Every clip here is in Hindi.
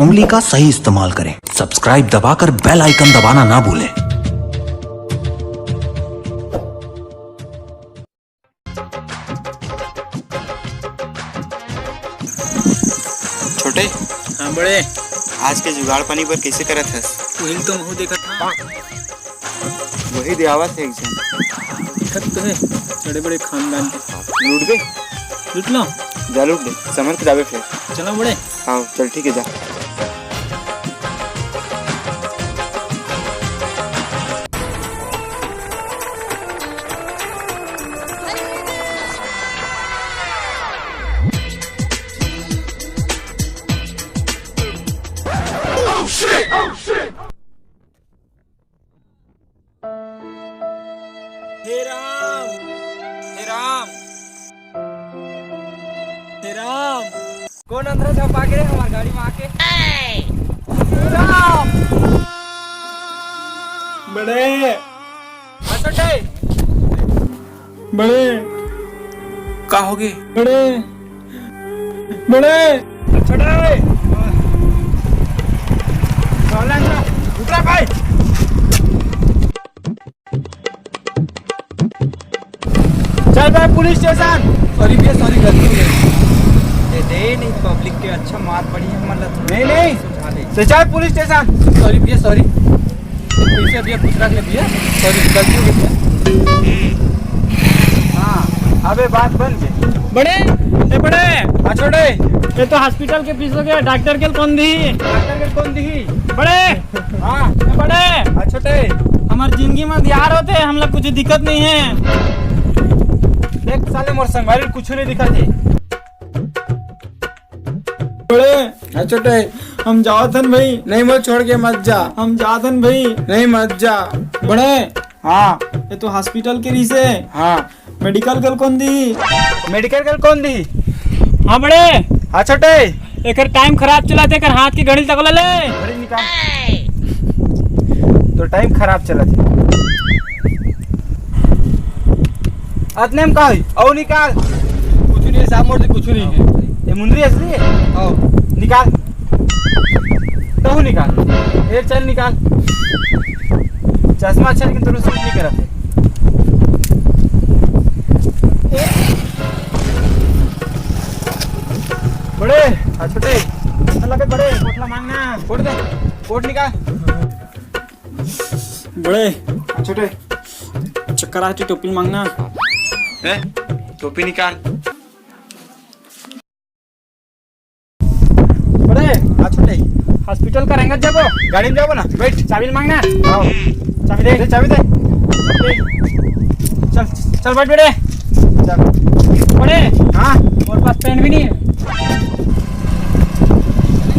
उंगली का सही इस्तेमाल करें। सब्सक्राइब दबाकर बेल आइकन दबाना ना भूलें। छोटे। हाँ बड़े। आज के जुगाड़ पानी पर कैसे करत हस? वही तो महू देखा था। वही देवत है एग्जाम। दिक्कत तो है बड़े बड़े खानदान के। लूट गए? लूट लो। जा लूट ले, समझ के जावे फिर। चलो बड़े। हाँ चल ठीक है जा। हे राम, हे राम, हे राम। कौन अंदर था पाके रे हमारी गाड़ी में आके? राम बड़े छोटे बड़े का हो गए? बड़े बड़े छोटे दूसरा भाई चल भाई पुलिस स्टेशन। सॉरी भैया, सॉरी गलती हो गई। दे नहीं पब्लिक के अच्छा मार पड़ी है मतलब। नहीं सुझा ले तो चल पुलिस स्टेशन। सॉरी भैया, सॉरी। पैसे भैया कुछ रख ले भैया। सॉरी गलती हो गई। हाँ अबे बात बन गई। बड़े ए बड़े हाँ छोटे ये तो हॉस्पिटल के फीस हो गया। डॉक्टर के कौन दी? डॉक्टर के कौन दी? बड़े हाँ ए बड़े हाँ छोटे हमारी जिंदगी में ध्यान होते हम लोग, कुछ दिक्कत नहीं है। देख साले मोर संगवारी कुछ नहीं दिखा थी। बड़े हाँ छोटे हम जावतन भाई। नहीं मत छोड़ के मत जा। हम जातन भाई। नहीं मत जा। बड़े हाँ ये तो हॉस्पिटल के रीसे। हाँ मेडिकल कल कौन दी? मेडिकल कर कौन दी? हाँ बड़े हाँ छोटे एक टाइम खराब चला थे कर हाथ की घड़ी तक ले। घड़ी निकाल। तो टाइम खराब चला थी। अतने में का हुई? औ निकाल। कुछ नहीं साहब, मोड़ कुछ नहीं है। ये मुंदरी असली है? आओ निकाल तो निकाल। ये चल निकाल। चश्मा अच्छा लेकिन तुरंत सूट नहीं करा थे। बड़े हाँ छोटे लगे बड़े कोटला मांगना। कोट दे, कोट निकाल। बड़े हाँ छोटे चक्कर आती टोपी मांगना। टोपी निकाल। बड़े हाँ छोटे हॉस्पिटल का रेंगत जाबो। गाड़ी में जाओ ना। बैठ चाबी मांगना। आओ चाबी दे, चाबी दे। चल चल बैठ बड़े। चल बड़े हाँ और पास पेन भी नहीं है।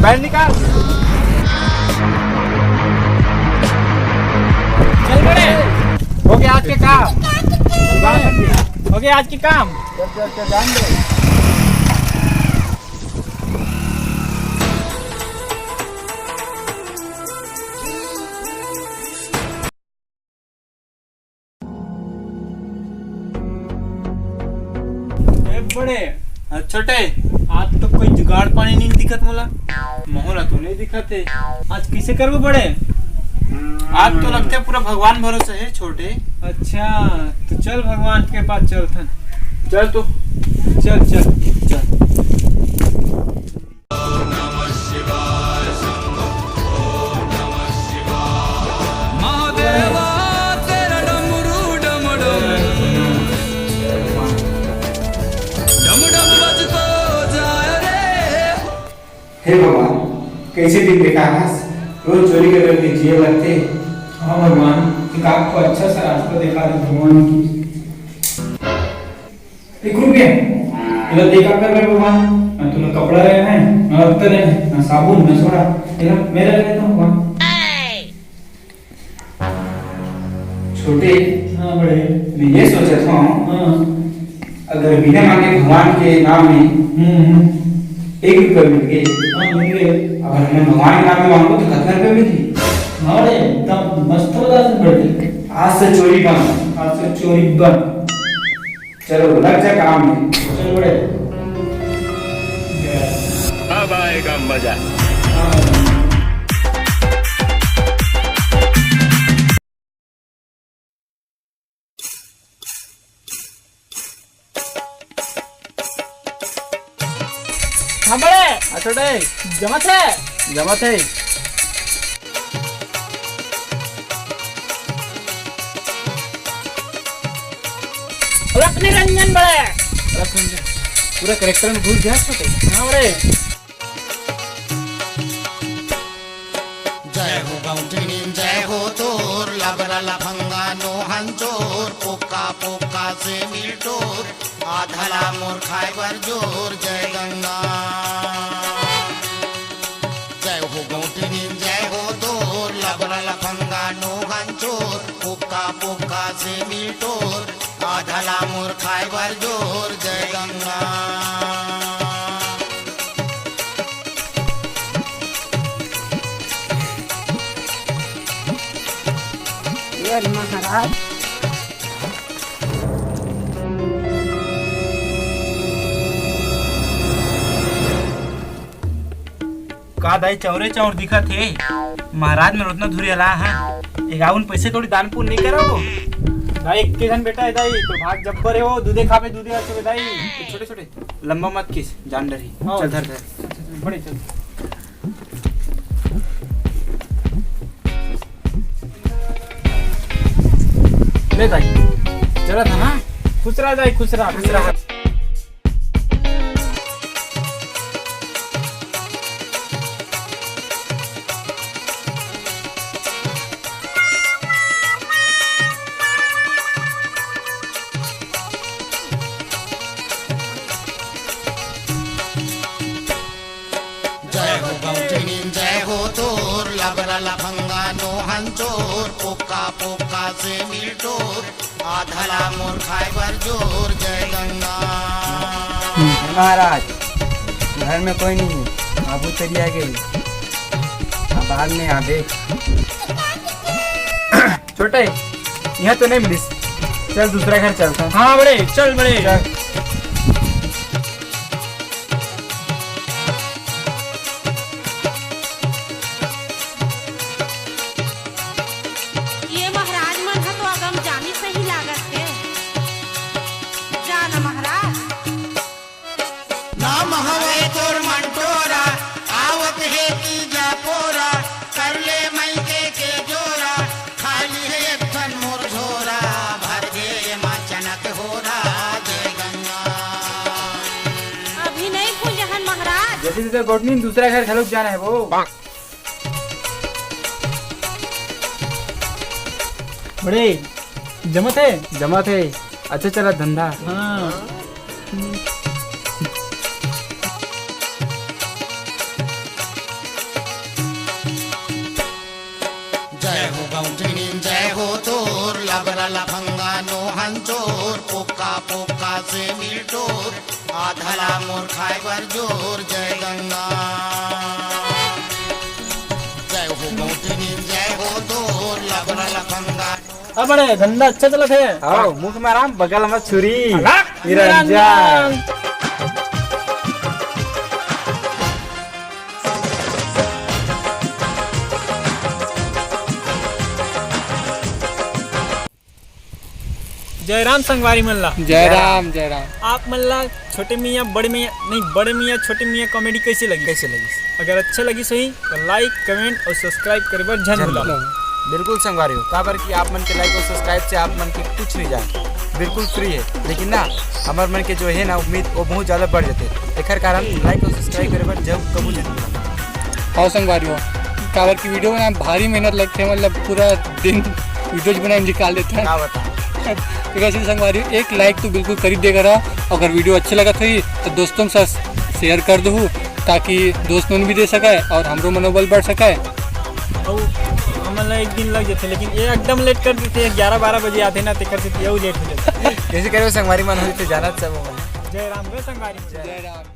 बैठ निकाल। चल बड़े हो गया आज के काम। हो गया आज की काम। चल जान दे। बड़े छोटे आज तो कोई जुगाड़ पानी नहीं दिखत मोला। मोहला तो नहीं दिखाते। आज किसे करबो बड़े? आज तो लगते पूरा भगवान भरोसे है छोटे। अच्छा तो चल भगवान के पास चलथन। चल तो चल चल चल। हे भगवान कैसे दिन देखा है? रोज चोरी करके जिए लगते। हाँ भगवान एक आपको अच्छा सा रास्ता दिखा दे भगवान की। 1 रुपया इधर देखा कर रहे भगवान। ना तूने कपड़ा लेना है, ना अत्तर लेना है, ना साबुन, ना सोडा। तेरा मेरा लेता हूँ भगवान। छोटे हाँ बड़े मैं ये सोचा था हाँ अगर बिना मांगे भगवान के नाम में 1 रुपया मिल गए। हाँ मिल गए। अगर मैं भगवान के नाम में मांगू तो कितना रुपये मिली? हाँ बड़े तब मस्त हो जाते बड़े। आज से चोरी बंद। आज से चोरी बंद। चलो लग जा काम में। चल बड़े अब आएगा मजा। हाँ हाँ बड़े छोटे जमत है निरंजन बड़े पूरा करेक्टर में घुस गया छोटे। हाँ बड़े जय हो गौठिनी जय हो तोर लबरा लफंगा नो हंचोर पोका पोका से मिलटोर आधला मोर खाइबर जोर जय गंगा जय हो गौठिनी जय हो तोर लबरा लफंगा नो हंचोर पोका पोका से मिलटोर आधला मोर खाइबर जोर जय गंगा महाराज का दाई चौरे चौर दिखा थे महाराज में उतना धुरी हला है एकावन पैसे थोड़ी दान पुण्य नहीं करो दाई एक के घन बेटा है दाई तो भाग जब्बर है वो दूधे खावे दूधे अच्छे दाई छोटे छोटे लंबा मत किस जान डरी हाँ। चल धर धर बड़े चल ले दाई चला था ना खुश रहा दाई खुश रहा जय हो गौठिनी जय हो तोर लबरा लफंगा नो हंचोर पोका पोका से मिलटोर आधला मोर खाइबर जोर जय गंगा महाराज घर में कोई नहीं है बाबू चली आ गई अब बाद में यहाँ देख छोटे यहाँ तो नहीं मिलिस चल दूसरा घर चलता हाँ बड़े चल बड़े ये महाराज मन ह तो अगम जानी सही लागत है जाना महाराज नाम हवे तोर मंटोरा आवत है तीजा पोरा कर ले मई के जोरा खाली है एक ठन मोर झोरा भर दे माँ चनक होरा जय गंगा अभी नहीं भूल जहन महाराज जैसे जैसे गोटनी दूसरा घर खलुक जाना है वो बड़े जमत है अच्छा चला धंधा हाँ जय हो गौठिनी जय हो तोर लबरा लफंगा नो हंचोर पोका पोका से मिलटोर आधला मोर खाइबर जोर जय गंगा जय हो गौठिनी जय हो तोर लबरा लफंगा अब बड़े धंधा अच्छा चला थे आओ मुख में आराम बगल में छुरी निरंजन जयराम संगवारी मल्ला जय राम आप मल्ला छोटे मियाँ बड़े मियाँ नहीं बड़े मियाँ छोटे मियाँ कॉमेडी कैसे लगी अगर अच्छा लगी सही तो लाइक कमेंट और सब्सक्राइब करे बर झन भूला बिल्कुल संगवारी हो काबर कि आप मन के लाइक और सब्सक्राइब से आप मन के कुछ नहीं जाए बिल्कुल फ्री है लेकिन ना हमार मन के जो है ना उम्मीद वो बहुत ज़्यादा बढ़ जाते एकर कारण लाइक और सब्सक्राइब करे बर जब कबू जरूर हाँ संगवारी हो काबर की वीडियो बनाए भारी मेहनत लगते है मतलब पूरा दिन वीडियोज बनाए निकाल देते हैं क्या बता तो कैसे संगवारी हो एक लाइक तो बिल्कुल कर देगा रहा अगर वीडियो अच्छा लगा था तो दोस्तों के साथ शेयर कर दो ताकि दोस्त मन भी दे सके और हमरो मनोबल बढ़ सके हमारा एक दिन लग जाते लेकिन ये एकदम लेट कर देते 11-12 बजे आते ना लेट हो जाते कैसे करे संगवारी मन हो तो जाना सब जय राम संगवारी जय राम